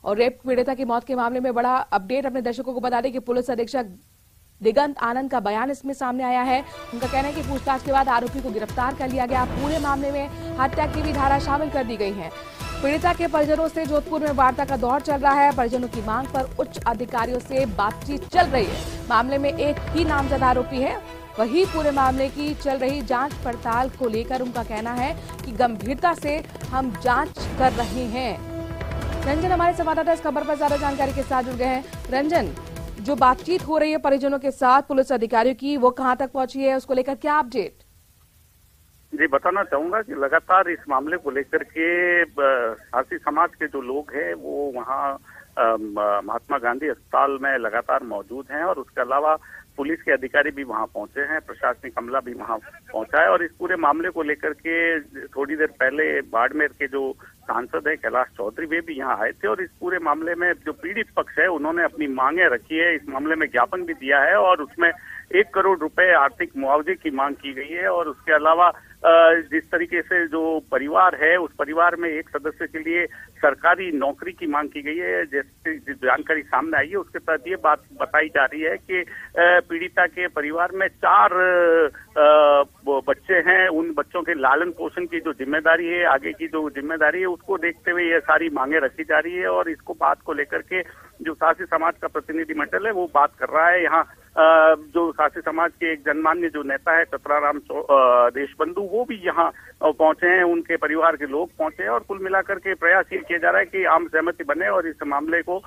और रेप पीड़िता की मौत के मामले में बड़ा अपडेट अपने दर्शकों को बता दें कि पुलिस अधीक्षक दिगंत आनंद का बयान इसमें सामने आया है। उनका कहना है कि पूछताछ के बाद आरोपी को गिरफ्तार कर लिया गया। पूरे मामले में हत्या की भी धारा शामिल कर दी गई है। पीड़िता के परिजनों से जोधपुर में वार्ता का दौर चल रहा है। परिजनों की मांग पर उच्च अधिकारियों से बातचीत चल रही है। मामले में एक ही नामजद आरोपी है। वही पूरे मामले की चल रही जांच पड़ताल को लेकर उनका कहना है कि गंभीरता से हम जांच कर रहे हैं। रंजन हमारे संवाददाता इस खबर पर ज्यादा जानकारी के साथ जुड़ गए हैं। रंजन, जो बातचीत हो रही है परिजनों के साथ पुलिस अधिकारियों की, वो कहां तक पहुंची है, उसको लेकर क्या अपडेट? जी, बताना चाहूंगा कि लगातार इस मामले को लेकर के साथी समाज के जो लोग हैं वो वहाँ महात्मा गांधी अस्पताल में लगातार मौजूद हैं और उसके अलावा पुलिस के अधिकारी भी वहां पहुंचे हैं, प्रशासनिक अमला भी वहां पहुंचा है। और इस पूरे मामले को लेकर के थोड़ी देर पहले बाड़मेर के जो सांसद है कैलाश चौधरी, वे भी यहाँ आए थे और इस पूरे मामले में जो पीड़ित पक्ष है उन्होंने अपनी मांगे रखी है। इस मामले में ज्ञापन भी दिया है और उसमें 1 करोड़ रुपए आर्थिक मुआवजे की मांग की गई है। और उसके अलावा जिस तरीके से जो परिवार है उस परिवार में एक सदस्य के लिए सरकारी नौकरी की मांग की गई है। जैसे जिस जानकारी सामने आई है उसके तहत ये बात बताई जा रही है कि पीड़िता के परिवार में 4 बच्चे हैं। उन बच्चों के लालन पोषण की जो जिम्मेदारी है, आगे की जो जिम्मेदारी है, उसको देखते हुए ये सारी मांगे रखी जा रही है। और इसको बात को लेकर के जो सासी समाज का प्रतिनिधिमंडल है वो बात कर रहा है। यहाँ जो सासी समाज के एक जनमान्य जो नेता है कतराराम देशबंधु, वो भी यहाँ पहुंचे हैं, उनके परिवार के लोग पहुंचे हैं और कुल मिलाकर के प्रयास ये किया जा रहा है कि आम सहमति बने और इस मामले को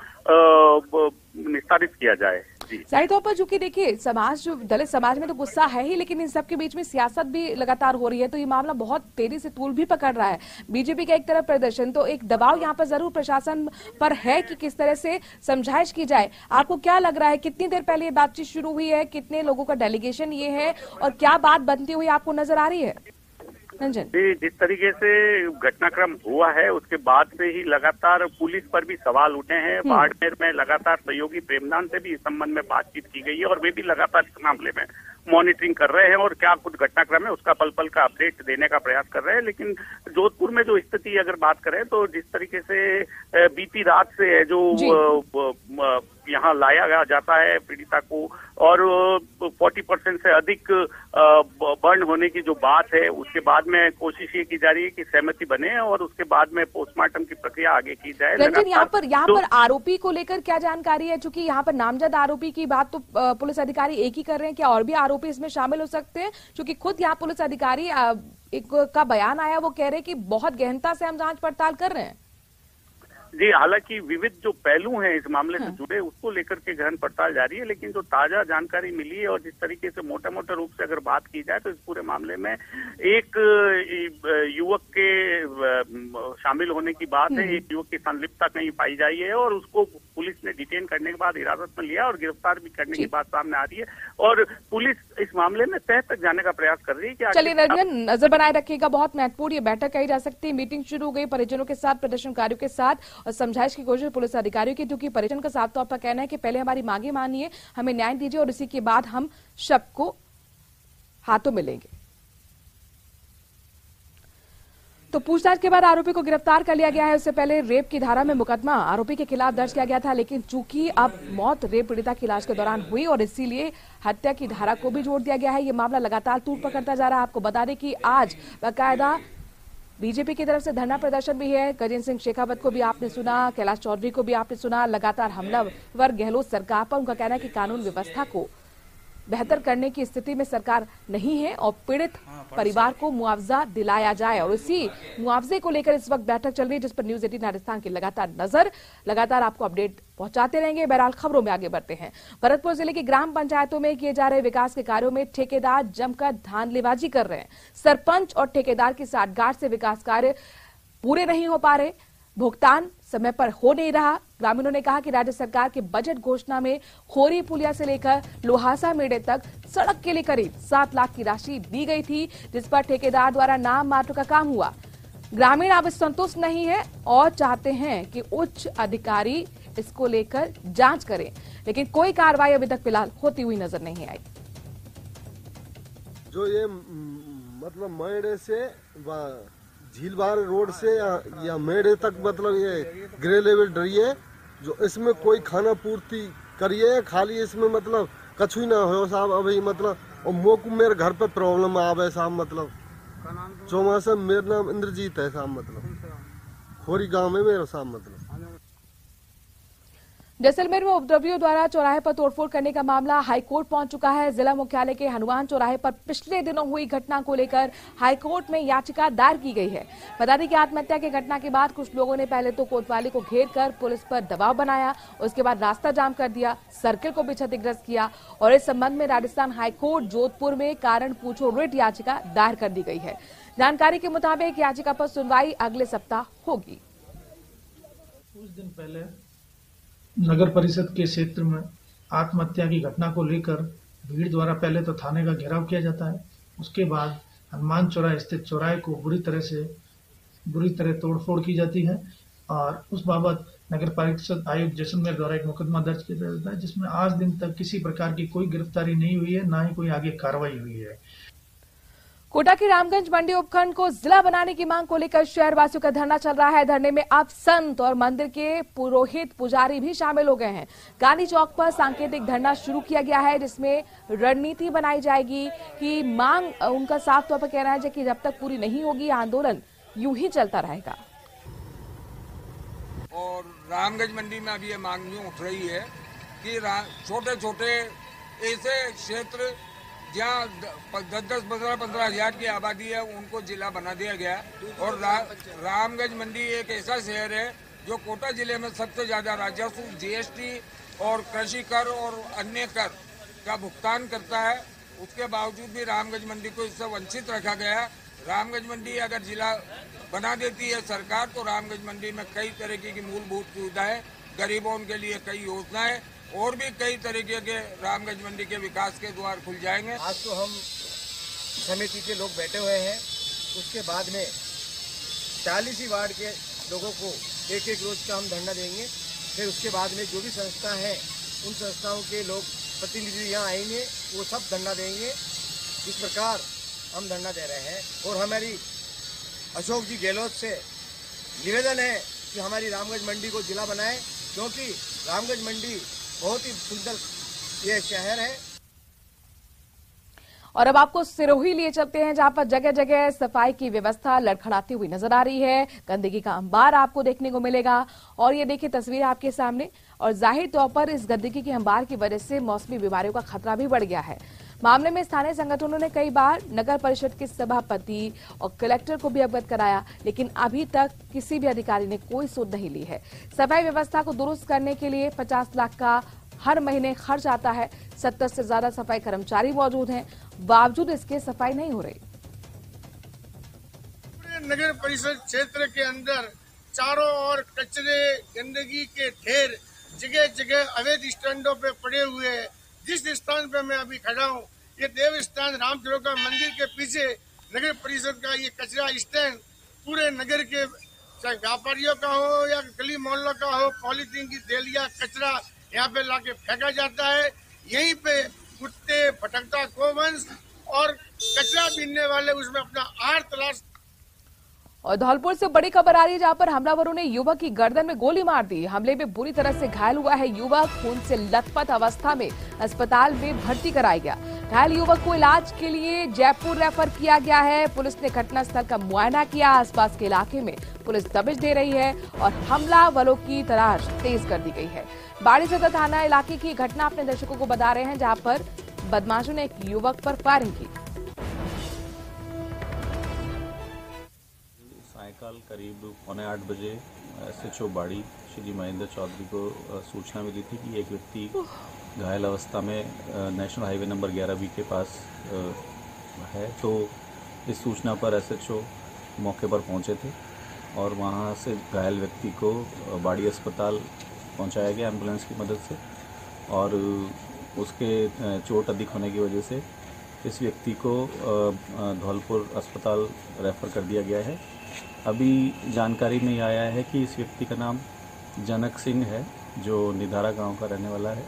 निस्तारित किया जाए। जाहिर तौर पर चूंकि देखिए समाज, जो दलित समाज में तो गुस्सा है ही, लेकिन इन सबके बीच में सियासत भी लगातार हो रही है, तो ये मामला बहुत तेजी से तूल भी पकड़ रहा है। बीजेपी का एक तरफ प्रदर्शन, तो एक दबाव यहाँ पर जरूर प्रशासन पर है कि किस तरह से समझाइश की जाए। आपको क्या लग रहा है, कितनी देर पहले ये बातचीत शुरू हुई है, कितने लोगों का डेलीगेशन ये है और क्या बात बनती हुई आपको नजर आ रही है? रंजन जी, जिस तरीके से घटनाक्रम हुआ है उसके बाद से ही लगातार पुलिस पर भी सवाल उठे हैं। बाड़मेर में लगातार सहयोगी प्रेमदान से भी इस संबंध में बातचीत की गई है और वे भी लगातार इस मामले में मॉनिटरिंग कर रहे हैं और क्या कुछ घटनाक्रम है उसका पल पल का अपडेट देने का प्रयास कर रहे हैं। लेकिन जोधपुर में जो स्थिति अगर बात करें तो जिस तरीके से बीती रात से जो यहाँ लाया जाता है पीड़िता को और 40% से अधिक बर्न होने की जो बात है, उसके बाद में कोशिश ये की जा रही है कि सहमति बने और उसके बाद में पोस्टमार्टम की प्रक्रिया आगे की जाए। रंजन, यहाँ पर आरोपी को लेकर क्या जानकारी है? चूंकि यहाँ पर नामजद आरोपी की बात तो पुलिस अधिकारी एक ही कर रहे हैं, क्या और भी आरोपी इसमें शामिल हो सकते हैं? क्योंकि खुद यहाँ पुलिस अधिकारी एक का बयान आया, वो कह रहे हैं कि बहुत गहनता से हम जांच पड़ताल कर रहे हैं। जी, हालांकि विविध जो पहलू हैं इस मामले से जुड़े उसको लेकर के गहन पड़ताल जारी है, लेकिन जो ताजा जानकारी मिली है और जिस तरीके से मोटे मोटे रूप से अगर बात की जाए तो इस पूरे मामले में एक युवक के शामिल होने की बात है। एक युवक की संलिप्तता कहीं पाई जाई है और उसको पुलिस ने डिटेन करने के बाद हिरासत में लिया और गिरफ्तार भी करने की बात सामने आ रही है और पुलिस इस मामले में तह तक जाने का प्रयास कर रही है कि चलिए रंजन, नजर बनाए रखिएगा। बहुत महत्वपूर्ण ये बैठक कही जा सकती है। मीटिंग शुरू हो गई परिजनों के साथ, प्रदर्शनकारियों के साथ और समझाइश की कोशिश पुलिस अधिकारियों की, क्योंकि परिजन का साफ तौर पर कहना है कि पहले हमारी मांगे मानिए, हमें न्याय दीजिए और इसी के बाद हम शव को हाथों में लेंगे। तो पूछताछ के बाद आरोपी को गिरफ्तार कर लिया गया है। उससे पहले रेप की धारा में मुकदमा आरोपी के खिलाफ दर्ज किया गया था, लेकिन चूंकि अब मौत रेप पीड़िता की इलाज के दौरान हुई और इसीलिए हत्या की धारा को भी जोड़ दिया गया है। ये मामला लगातार तूल पकड़ता जा रहा है। आपको बता दें कि आज बाकायदा बीजेपी की तरफ से धरना प्रदर्शन भी है। गजेंद्र सिंह शेखावत को भी आपने सुना, कैलाश चौधरी को भी आपने सुना। लगातार हमलावर गहलोत सरकार पर, उनका कहना है कि कानून व्यवस्था को बेहतर करने की स्थिति में सरकार नहीं है और पीड़ित परिवार को मुआवजा दिलाया जाए। और इसी मुआवजे को लेकर इस वक्त बैठक चल रही है, जिस पर न्यूज 18 राजस्थान की लगातार आपको अपडेट पहुंचाते रहेंगे। बहरहाल खबरों में आगे बढ़ते हैं। भरतपुर जिले की ग्राम पंचायतों में किए जा रहे विकास के कार्यों में ठेकेदार जमकर धांधलीबाजी कर रहे हैं। सरपंच और ठेकेदार की साठगांठ से विकास कार्य पूरे नहीं हो पा रहे, भुगतान समय पर हो नहीं रहा। ग्रामीणों ने कहा कि राज्य सरकार के बजट घोषणा में खोरी पुलिया से लेकर लोहासा मेड़े तक सड़क के लिए करीब 7 लाख की राशि दी गई थी, जिस पर ठेकेदार द्वारा नाम मात्र का काम हुआ। ग्रामीण अब संतुष्ट नहीं है और चाहते हैं कि उच्च अधिकारी इसको लेकर जांच करें, लेकिन कोई कार्रवाई अभी तक फिलहाल होती हुई नजर नहीं आई। जो ये मतलब मेड़े से झीलबार रोड से या मेढ़े तक मतलब ये ग्रे लेवल डरी है, जो इसमें कोई खाना पूर्ति करिए, खाली इसमें मतलब कछु ही ना हो साहब। अभी मतलब और मोकू मेरे घर पे प्रॉब्लम आवे साहब, मतलब चौमासा। मेरा नाम इंद्रजीत है साहब, मतलब खोरी गांव में मेरा साहब। मतलब जैसलमेर में उपद्रवियों द्वारा चौराहे पर तोड़फोड़ करने का मामला हाईकोर्ट पहुंच चुका है। जिला मुख्यालय के हनुमान चौराहे पर पिछले दिनों हुई घटना को लेकर हाईकोर्ट में याचिका दायर की गई है। बता दें कि आत्महत्या की घटना के बाद कुछ लोगों ने पहले तो कोतवाली को घेर कर पुलिस पर दबाव बनाया, उसके बाद रास्ता जाम कर दिया, सर्किल को भी क्षतिग्रस्त किया और इस संबंध में राजस्थान हाईकोर्ट जोधपुर में कारण पूछो रिट याचिका दायर कर दी गई है। जानकारी के मुताबिक याचिका पर सुनवाई अगले सप्ताह होगी। कुछ दिन पहले नगर परिषद के क्षेत्र में आत्महत्या की घटना को लेकर भीड़ द्वारा पहले तो थाने का घेराव किया जाता है, उसके बाद हनुमान चौराहे स्थित चौराहे को बुरी तरह तोड़फोड़ की जाती है और उस बाबत नगर परिषद आयुक्त जैसलमेर द्वारा एक मुकदमा दर्ज किया जाता है, जिसमें आज दिन तक किसी प्रकार की कोई गिरफ्तारी नहीं हुई है, न ही कोई आगे कार्रवाई हुई है। कोटा की रामगंज मंडी उपखंड को जिला बनाने की मांग को लेकर शहरवासियों का धरना चल रहा है। धरने में अब संत और मंदिर के पुरोहित पुजारी भी शामिल हो गए हैं। गांधी चौक पर सांकेतिक धरना शुरू किया गया है, जिसमें रणनीति बनाई जाएगी कि मांग उनका साफ तौर पर कहना है कि जब तक पूरी नहीं होगी आंदोलन यूं ही चलता रहेगा। और रामगंज मंडी में अभी ये मांग यूं उठ रही है कि छोटे छोटे ऐसे क्षेत्र जहाँ 10-15 हजार की आबादी है उनको जिला बना दिया गया। और रामगंज मंडी एक ऐसा शहर है जो कोटा जिले में सबसे ज्यादा राजस्व, जीएसटी और कृषि कर और अन्य कर का भुगतान करता है। उसके बावजूद भी रामगंज मंडी को इससे वंचित रखा गया। रामगंज मंडी अगर जिला बना देती है सरकार तो रामगंज मंडी में कई तरीके की मूलभूत सुविधाएं, गरीबों के लिए कई योजनाएं और भी कई तरीके के रामगंज मंडी के विकास के द्वार खुल जाएंगे। आज तो हम समिति के लोग बैठे हुए हैं, उसके बाद में 40 ही वार्ड के लोगों को एक रोज का हम धरना देंगे। फिर उसके बाद में जो भी संस्था है उन संस्थाओं के लोग प्रतिनिधि यहाँ आएंगे, वो सब धरना देंगे। इस प्रकार हम धरना दे रहे हैं और हमारी अशोक जी गहलोत से निवेदन है कि हमारी रामगंज मंडी को जिला बनाए, क्योंकि रामगंज मंडी बहुत ही सुंदर ये शहर है। और अब आपको सिरोही लिए चलते हैं, जहां पर जगह जगह सफाई की व्यवस्था लड़खड़ाती हुई नजर आ रही है। गंदगी का अंबार आपको देखने को मिलेगा और ये देखिए तस्वीर आपके सामने। और जाहिर तौर पर इस गंदगी के अंबार की वजह से मौसमी बीमारियों का खतरा भी बढ़ गया है। मामले में स्थानीय संगठनों ने कई बार नगर परिषद के सभापति और कलेक्टर को भी अवगत कराया, लेकिन अभी तक किसी भी अधिकारी ने कोई सुध नहीं ली है। सफाई व्यवस्था को दुरुस्त करने के लिए 50 लाख का हर महीने खर्च आता है। 70 से ज्यादा सफाई कर्मचारी मौजूद हैं, बावजूद इसके सफाई नहीं हो रही। पूरे नगर परिषद क्षेत्र के अंदर चारों ओर कचरे, गंदगी के ढेर जगह जगह अवैध स्टैंडों पे पड़े हुए हैं। जिस स्थान पे मैं अभी खड़ा हूँ, ये देव स्थान रामचरोका मंदिर के पीछे नगर परिषद का ये कचरा स्टैंड पूरे नगर के चाहे व्यापारियों का हो या गली मोहल्लों का हो, पॉलीथीन की थैलियां, कचरा यहाँ पे लाके फेंका जाता है। यहीं पे कुत्ते, भटकता गोवंश और कचरा बीनने वाले उसमें अपना आहार तलाश। और धौलपुर से बड़ी खबर आ रही है, जहां पर हमलावरों ने युवक की गर्दन में गोली मार दी। हमले में बुरी तरह से घायल हुआ है युवक, खून से लथपथ अवस्था में अस्पताल में भर्ती कराया गया। घायल युवक को इलाज के लिए जयपुर रेफर किया गया है। पुलिस ने घटनास्थल का मुआयना किया। आसपास के इलाके में पुलिस दबिश दे रही है और हमलावरों की तलाश तेज कर दी गई है। बाड़ी सदर थाना इलाके की घटना अपने दर्शकों को बता रहे हैं, जहां पर बदमाशों ने एक युवक पर फायरिंग की। सायकाल करीब 7:45 बजे SHO बाड़ी श्री महेंद्र चौधरी को सूचना मिली थी कि एक व्यक्ति घायल अवस्था में नेशनल हाईवे नंबर 11B के पास है। तो इस सूचना पर SHO मौके पर पहुंचे थे और वहां से घायल व्यक्ति को बाड़ी अस्पताल पहुंचाया गया एम्बुलेंस की मदद से। और उसके चोट अधिक होने की वजह से इस व्यक्ति को धौलपुर अस्पताल रेफर कर दिया गया है। अभी जानकारी में आया है कि इस व्यक्ति का नाम जनक सिंह है, जो निधारा गांव का रहने वाला है।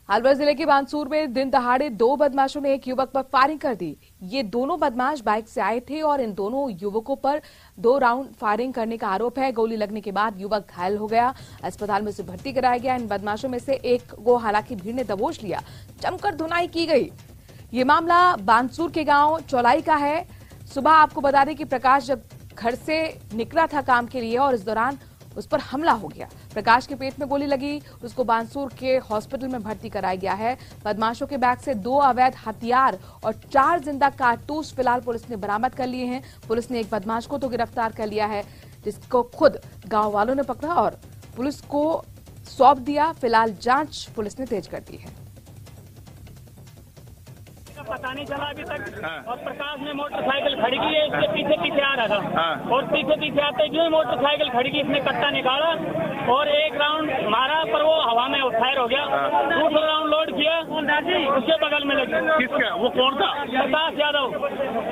अलवर जिले के बानसूर में दिन दहाड़े दो बदमाशों ने एक युवक पर फायरिंग कर दी। ये दोनों बदमाश बाइक से आए थे और इन दोनों युवकों पर 2 राउंड फायरिंग करने का आरोप है। गोली लगने के बाद युवक घायल हो गया, अस्पताल में उसे भर्ती कराया गया। इन बदमाशों में से एक को हालांकि भीड़ ने दबोच लिया, जमकर धुनाई की गई। ये मामला बानसूर के गांव चौलाई का है। सुबह आपको बता दें कि प्रकाश जब घर से निकला था काम के लिए और इस दौरान उस पर हमला हो गया। प्रकाश के पेट में गोली लगी, उसको बानसूर के हॉस्पिटल में भर्ती कराया गया है। बदमाशों के बैग से 2 अवैध हथियार और 4 जिंदा कारतूस फिलहाल पुलिस ने बरामद कर लिए हैं। पुलिस ने एक बदमाश को तो गिरफ्तार कर लिया है, जिसको खुद गांव वालों ने पकड़ा और पुलिस को सौंप दिया। फिलहाल जांच पुलिस ने तेज कर दी है। पता नहीं चला अभी तक। और प्रकाश ने मोटरसाइकिल खड़ी की है, इसके पीछे पीछे आ रहा था और पीछे आते जो मोटरसाइकिल खड़ी की इसने कट्टा निकाला और 1 राउंड मारा, पर वो हवा में फायर हो गया। दूसरा राउंड लोड किया, उसके बगल में लगी। किसका? वो कौन था? प्रकाश यादव।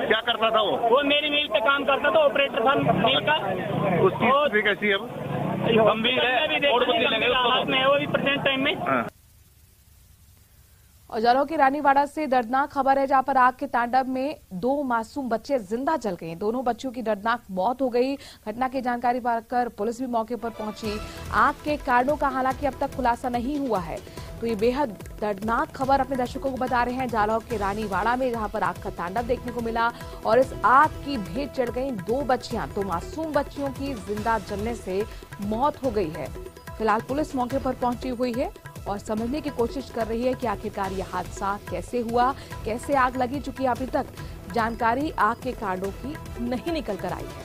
क्या करता था वो? मेरी मिल पे काम करता था, ऑपरेटर था मिल का। उसकी स्थिति कैसी है? गंभीर है, हालत में है वो भी प्रेजेंट टाइम में। और जालौर के रानीवाड़ा से दर्दनाक खबर है, जहां पर आग के तांडव में 2 मासूम बच्चे जिंदा जल गए। दोनों बच्चों की दर्दनाक मौत हो गई। घटना की जानकारी पाकर पुलिस भी मौके पर पहुंची। आग के कारणों का हालांकि अब तक खुलासा नहीं हुआ है। तो ये बेहद दर्दनाक खबर अपने दर्शकों को बता रहे हैं जालौर के रानीवाड़ा में, जहां पर आग का तांडव देखने को मिला और इस आग की भेंट चढ़ गई 2 बच्चियां। 2 मासूम बच्चियों की जिंदा जलने से मौत हो गई है। फिलहाल पुलिस मौके पर पहुंची हुई है और समझने की कोशिश कर रही है कि आखिरकार यह हादसा कैसे हुआ, कैसे आग लगी, चूंकि अभी तक जानकारी आग के कारणों की नहीं निकल कर आई है।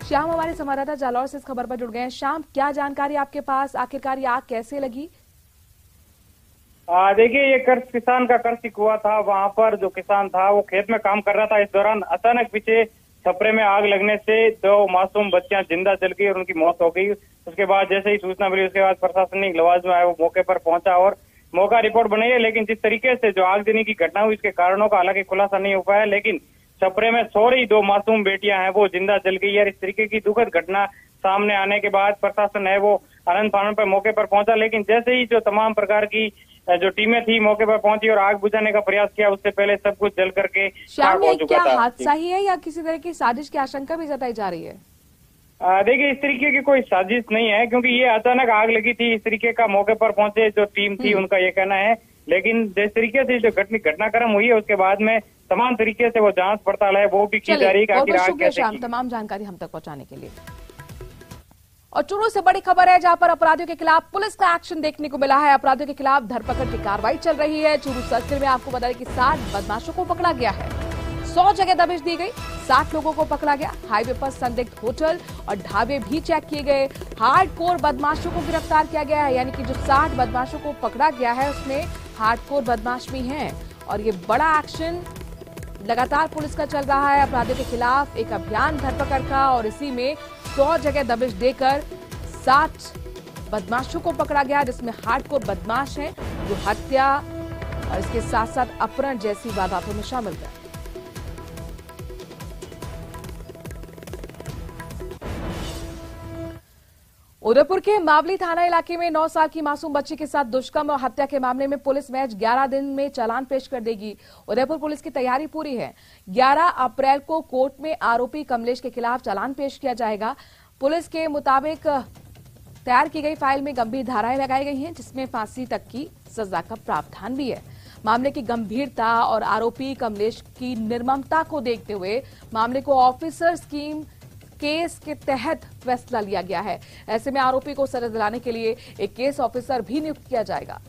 श्याम हमारे संवाददाता जालौर से इस खबर पर जुड़ गए हैं। श्याम, क्या जानकारी आपके पास, आखिरकार ये आग कैसे लगी? देखिए, ये कर्ज किसान का कर्ज हुआ था। वहां पर जो किसान था वो खेत में काम कर रहा था। इस दौरान अचानक पीछे छपरे में आग लगने से 2 मासूम बच्चियां जिंदा जल गई और उनकी मौत हो गई। उसके बाद जैसे ही सूचना मिली, उसके बाद प्रशासनिक लवाजम आया, वो मौके पर पहुंचा और मौका रिपोर्ट बनाई है। लेकिन जिस तरीके से जो आगजनी की घटना हुई, इसके कारणों का हालांकि खुलासा नहीं हो पाया। लेकिन छपरे में सो रही 2 मासूम बेटियां हैं, वो जिंदा जल गई है। इस तरीके की दुखद घटना सामने आने के बाद प्रशासन है वो आनंद फानन पर मौके पर पहुंचा। लेकिन जैसे ही जो तमाम प्रकार की जो टीमें थी मौके पर पहुंची और आग बुझाने का प्रयास किया, उससे पहले सब कुछ जल करके श्याम, ये क्या हादसा ही है या किसी तरह की साजिश की आशंका भी जताई जा रही है? देखिए, इस तरीके की कोई साजिश नहीं है, क्योंकि ये अचानक आग लगी थी। इस तरीके का मौके पर पहुंचे जो टीम थी उनका ये कहना है। लेकिन जिस तरीके से जो घटनाक्रम हुई है, उसके बाद में तमाम तरीके से वो जांच पड़ताल है वो भी की जा रही है। तमाम जानकारी हम तक पहुंचाने के लिए। और चूरू से बड़ी खबर है, जहां पर अपराधियों के खिलाफ पुलिस का एक्शन देखने को मिला है। अपराधियों के खिलाफ धरपकड़ की कार्रवाई चल रही है। चूरू सर्किल में आपको बता दें कि 60 बदमाशों को पकड़ा गया है। 100 जगह दबिश दी गई, 60 लोगों को पकड़ा गया। हाईवे पर संदिग्ध होटल और ढाबे भी चेक किए गए। हार्डकोर बदमाशों को गिरफ्तार किया गया है, यानी कि जो 60 बदमाशों को पकड़ा गया है उसमें हार्डकोर बदमाश भी हैं। और ये बड़ा एक्शन लगातार पुलिस का चल रहा है अपराधियों के खिलाफ, एक अभियान धरपकड़ का, और इसी में 100 जगह दबिश देकर 60 बदमाशों को पकड़ा गया, जिसमें हार्डकोर बदमाश हैं जो हत्या और इसके साथ साथ अपहरण जैसी वारदातों में शामिल हैं। उदयपुर के मावली थाना इलाके में 9 साल की मासूम बच्ची के साथ दुष्कर्म और हत्या के मामले में पुलिस महज 11 दिन में चालान पेश कर देगी। उदयपुर पुलिस की तैयारी पूरी है। 11 अप्रैल को कोर्ट में आरोपी कमलेश के खिलाफ चालान पेश किया जाएगा। पुलिस के मुताबिक तैयार की गई फाइल में गंभीर धाराएं लगाई गई हैं, जिसमें फांसी तक की सजा का प्रावधान भी है। मामले की गंभीरता और आरोपी कमलेश की निर्ममता को देखते हुए मामले को ऑफिसर स्कीम केस के तहत फैसला लिया गया है। ऐसे में आरोपी को सजा दिलाने के लिए एक केस ऑफिसर भी नियुक्त किया जाएगा।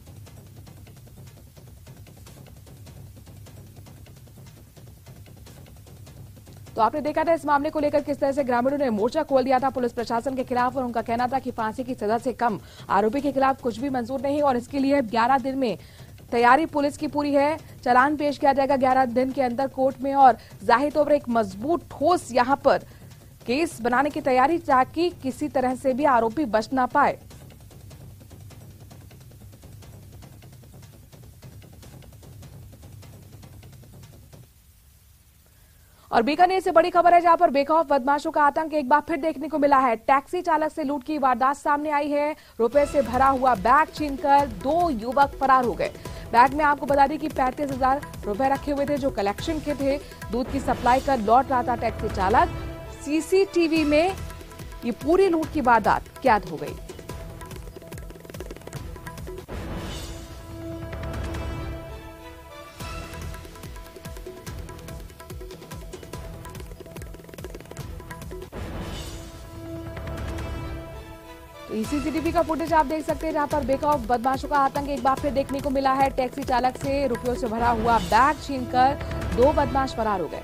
तो आपने देखा था इस मामले को लेकर किस तरह से ग्रामीणों ने मोर्चा खोल दिया था पुलिस प्रशासन के खिलाफ, और उनका कहना था कि फांसी की सजा से कम आरोपी के खिलाफ कुछ भी मंजूर नहीं, और इसके लिए 11 दिन में तैयारी पुलिस की पूरी है। चालान पेश किया जाएगा 11 दिन के अंदर कोर्ट में, और जाहिर तौर पर एक मजबूत ठोस यहां पर केस बनाने की तैयारी, ताकि किसी तरह से भी आरोपी बच ना पाए। और बीकानेर से बड़ी खबर है, जहां पर बेखौफ बदमाशों का आतंक एक बार फिर देखने को मिला है। टैक्सी चालक से लूट की वारदात सामने आई है। रुपए से भरा हुआ बैग छीनकर 2 युवक फरार हो गए। बैग में आपको बता दें कि 35,000 रुपए रखे हुए थे, जो कलेक्शन के थे। दूध की सप्लाई कर लौट रहा था टैक्सी चालक। सीसीटीवी में ये पूरी लूट की वारदात कैद हो गई। सीसीटीवी का फुटेज आप देख सकते हैं, जहां पर बेखौफ बदमाशों का आतंक एक बार फिर देखने को मिला है। टैक्सी चालक से रुपयों से भरा हुआ बैग छीनकर 2 बदमाश फरार हो गए।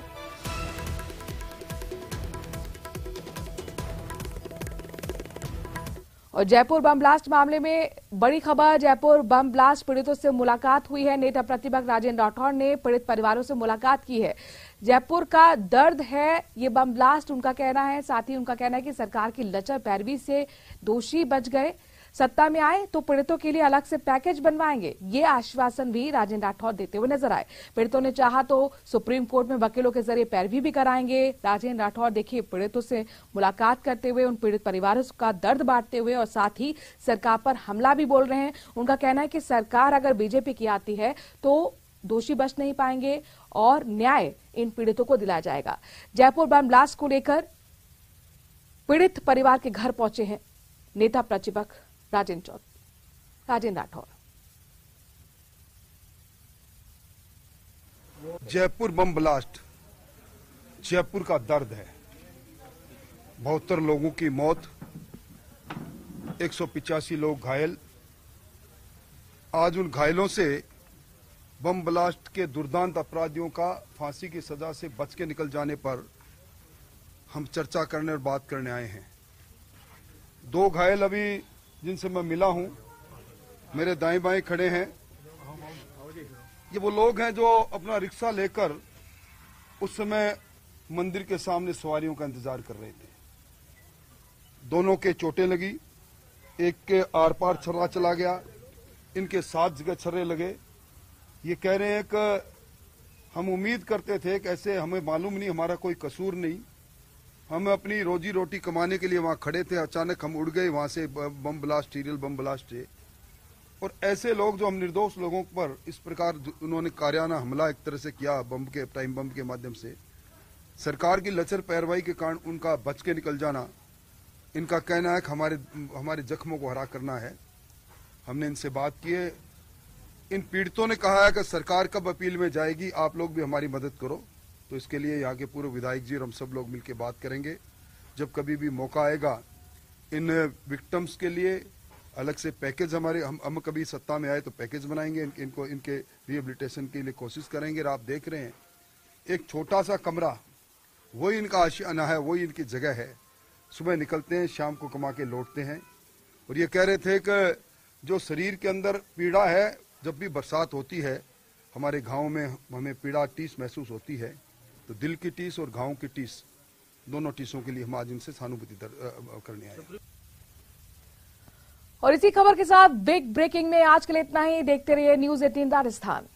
और जयपुर बम ब्लास्ट मामले में बड़ी खबर, जयपुर बम ब्लास्ट पीड़ितों से मुलाकात हुई है। नेता प्रतिपक्ष राजेंद्र राठौड़ ने पीड़ित परिवारों से मुलाकात की है। जयपुर का दर्द है ये बम ब्लास्ट, उनका कहना है। साथ ही उनका कहना है कि सरकार की लचर पैरवी से दोषी बच गए। सत्ता में आए तो पीड़ितों के लिए अलग से पैकेज बनवाएंगे, ये आश्वासन भी राजेंद्र राठौड़ देते हुए नजर आए। पीड़ितों ने चाहा तो सुप्रीम कोर्ट में वकीलों के जरिए पैरवी भी कराएंगे। राजेंद्र राठौड़ देखिए पीड़ितों से मुलाकात करते हुए उन पीड़ित परिवारों का दर्द बांटते हुए और साथ ही सरकार पर हमला भी बोल रहे हैं। उनका कहना है कि सरकार अगर बीजेपी की आती है तो दोषी बच नहीं पाएंगे और न्याय इन पीड़ितों को दिलाया जाएगा। जयपुर बम ब्लास्ट को लेकर पीड़ित परिवार के घर पहुंचे हैं नेता प्रतिपक्ष राजेंद्र राठौड़। जयपुर बम ब्लास्ट जयपुर का दर्द है। 72 लोगों की मौत, 185 लोग घायल। आज उन घायलों से बम ब्लास्ट के दुर्दांत अपराधियों का फांसी की सजा से बच के निकल जाने पर हम चर्चा करने और बात करने आए हैं। 2 घायल अभी जिनसे मैं मिला हूं, मेरे दाएं बाएं खड़े हैं। ये वो लोग हैं जो अपना रिक्शा लेकर उस समय मंदिर के सामने सवारियों का इंतजार कर रहे थे। दोनों के चोटें लगी, एक के आर पार छर्रा चला गया, इनके 7 जगह छर्रे लगे। ये कह रहे हैं कि हम उम्मीद करते थे कि ऐसे हमें मालूम नहीं, हमारा कोई कसूर नहीं, हम अपनी रोजी रोटी कमाने के लिए वहां खड़े थे, अचानक हम उड़ गए वहां से bomb blast, serial bomb blast से। और ऐसे लोग जो हम निर्दोष लोगों पर इस प्रकार उन्होंने कारियाना हमला एक तरह से किया बम के टाइम बम के माध्यम से, सरकार की लचर पैरवाई के कारण उनका बच के निकल जाना, इनका कहना है कि हमारे जख्मों को हरा करना है। हमने इनसे बात की है। इन पीड़ितों ने कहा है कि सरकार कब अपील में जाएगी, आप लोग भी हमारी मदद करो। तो इसके लिए यहाँ के पूर्व विधायक जी और हम सब लोग मिलकर बात करेंगे। जब कभी भी मौका आएगा इन विक्टिम्स के लिए अलग से पैकेज हम कभी सत्ता में आए तो पैकेज बनाएंगे, इनके रिहेबिलिटेशन के लिए कोशिश करेंगे। और आप देख रहे हैं एक छोटा सा कमरा, वही इनका आशियाना है, वही इनकी जगह है। सुबह निकलते हैं, शाम को कमा के लौटते हैं। और ये कह रहे थे कि जो शरीर के अंदर पीड़ा है, जब भी बरसात होती है हमारे गाँव में हमें पीड़ा टीस महसूस होती है, तो दिल की टीस और घावों की टीस, दोनों टीसों के लिए हम आज इनसे सहानुभूति करने आए। और इसी खबर के साथ बिग ब्रेकिंग में आज के लिए इतना ही। देखते रहिए News 18 राजस्थान।